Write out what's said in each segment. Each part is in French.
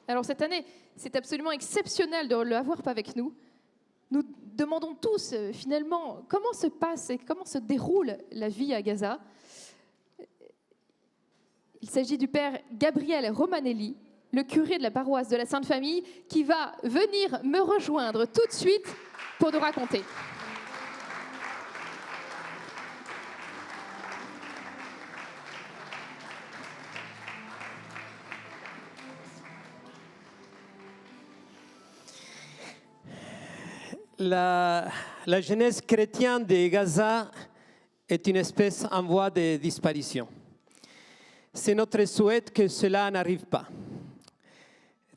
Alors cette année, c'est absolument exceptionnel de l'avoir avec nous. Nous demandons tous, finalement, comment se passe et comment se déroule la vie à Gaza. Il s'agit du père Gabriel Romanelli, le curé de la paroisse de la Sainte Famille, qui va venir me rejoindre tout de suite pour nous raconter. La jeunesse chrétienne de Gaza est une espèce en voie de disparition. C'est notre souhait que cela n'arrive pas.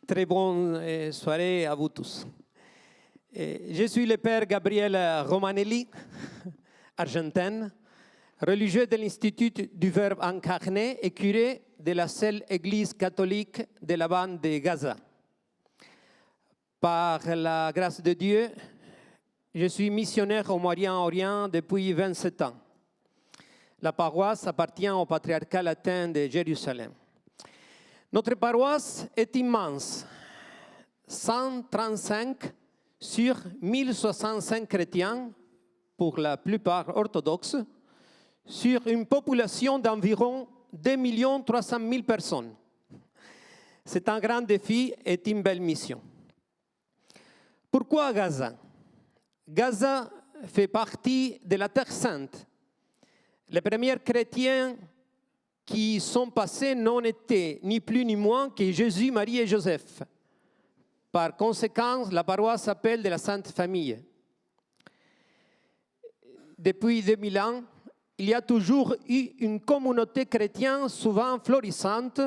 Très bonne soirée à vous tous. Je suis le père Gabriel Romanelli, argentin, religieux de l'Institut du Verbe incarné et curé de la seule église catholique de la bande de Gaza. Par la grâce de Dieu, je suis missionnaire au Moyen-Orient depuis 27 ans. La paroisse appartient au patriarcat latin de Jérusalem. Notre paroisse est immense, 135 sur 1065 chrétiens, pour la plupart orthodoxes, sur une population d'environ 2 300 000 personnes. C'est un grand défi et une belle mission. Pourquoi Gaza? Gaza fait partie de la Terre Sainte. Les premiers chrétiens qui sont passés n'ont été ni plus ni moins que Jésus, Marie et Joseph. Par conséquent, la paroisse s'appelle de la Sainte Famille. Depuis 2000 ans, il y a toujours eu une communauté chrétienne souvent florissante,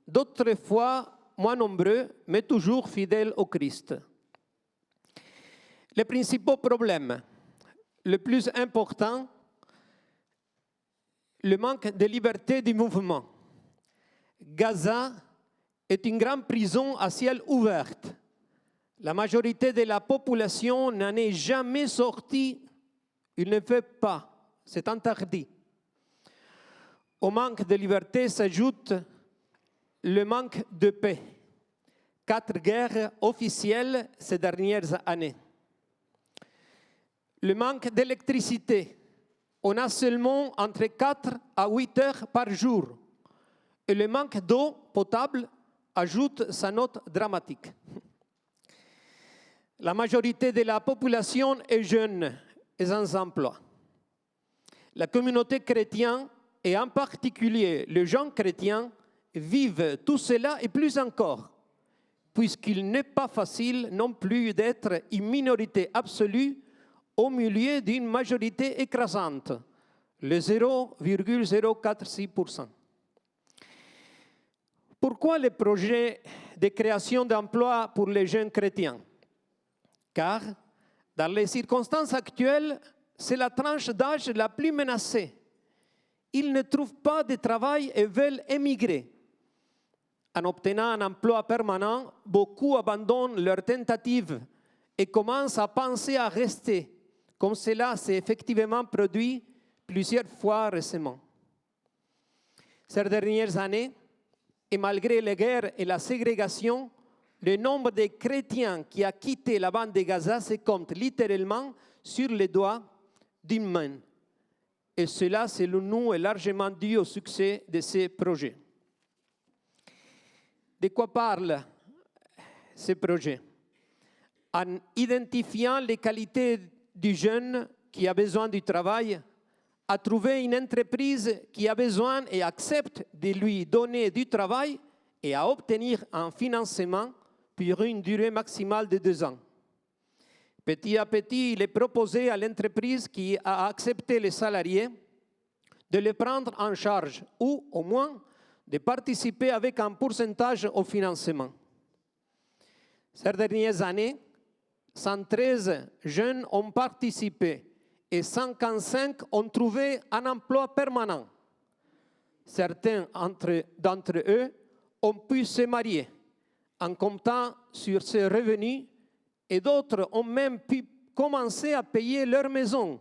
d'autres fois moins nombreux, mais toujours fidèles au Christ. Les principaux problèmes, le plus important, le manque de liberté du mouvement. Gaza est une grande prison à ciel ouvert. La majorité de la population n'en est jamais sortie. Il ne fait pas. C'est interdit. Au manque de liberté s'ajoute le manque de paix. 4 guerres officielles ces dernières années. Le manque d'électricité. On a seulement entre 4 à 8 heures par jour. Et le manque d'eau potable ajoute sa note dramatique. La majorité de la population est jeune et sans emploi. La communauté chrétienne, et en particulier les jeunes chrétiens, vivent tout cela et plus encore, puisqu'il n'est pas facile non plus d'être une minorité absolue au milieu d'une majorité écrasante, le 0,046%. Pourquoi le projet de création d'emplois pour les jeunes chrétiens? Car, dans les circonstances actuelles, c'est la tranche d'âge la plus menacée. Ils ne trouvent pas de travail et veulent émigrer. En obtenant un emploi permanent, beaucoup abandonnent leurs tentatives et commencent à penser à rester, comme cela s'est effectivement produit plusieurs fois récemment. Ces dernières années, et malgré les guerres et la ségrégation, le nombre de chrétiens qui a quitté la bande de Gaza se compte littéralement sur les doigts d'une main. Et cela, selon nous, est largement dû au succès de ces projets. De quoi parlent ces projets? En identifiant les qualités du jeune qui a besoin du travail, à trouver une entreprise qui a besoin et accepte de lui donner du travail et à obtenir un financement pour une durée maximale de 2 ans. Petit à petit, il est proposé à l'entreprise qui a accepté les salariés de les prendre en charge ou au moins de participer avec un pourcentage au financement. Ces dernières années, 113 jeunes ont participé et 55 ont trouvé un emploi permanent. Certains d'entre eux ont pu se marier en comptant sur ces revenus et d'autres ont même pu commencer à payer leur maison,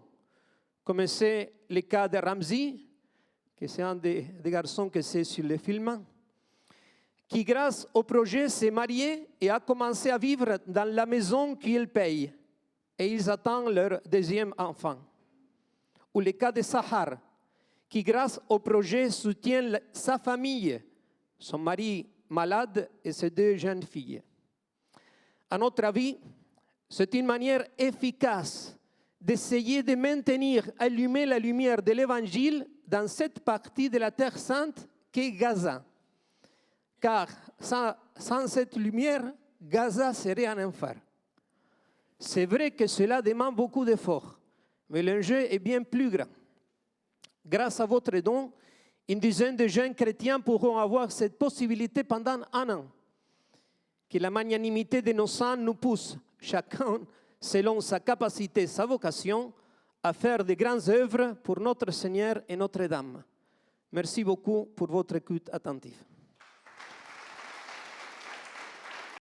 comme c'est le cas de Ramzi, que c'est un des garçons que c'est sur le film, qui grâce au projet s'est marié et a commencé à vivre dans la maison qu'il paye. Et ils attendent leur deuxième enfant. Ou le cas de Sahar, qui grâce au projet soutient sa famille, son mari malade et ses 2 jeunes filles. À notre avis, c'est une manière efficace d'essayer de maintenir allumée la lumière de l'Évangile dans cette partie de la Terre Sainte qu'est Gaza. Car sans cette lumière, Gaza serait un enfer. C'est vrai que cela demande beaucoup d'efforts, mais l'enjeu est bien plus grand. Grâce à votre don, une dizaine de jeunes chrétiens pourront avoir cette possibilité pendant 1 an. Que la magnanimité de nos saints nous pousse, chacun selon sa capacité et sa vocation, à faire de grandes œuvres pour notre Seigneur et Notre-Dame. Merci beaucoup pour votre écoute attentive.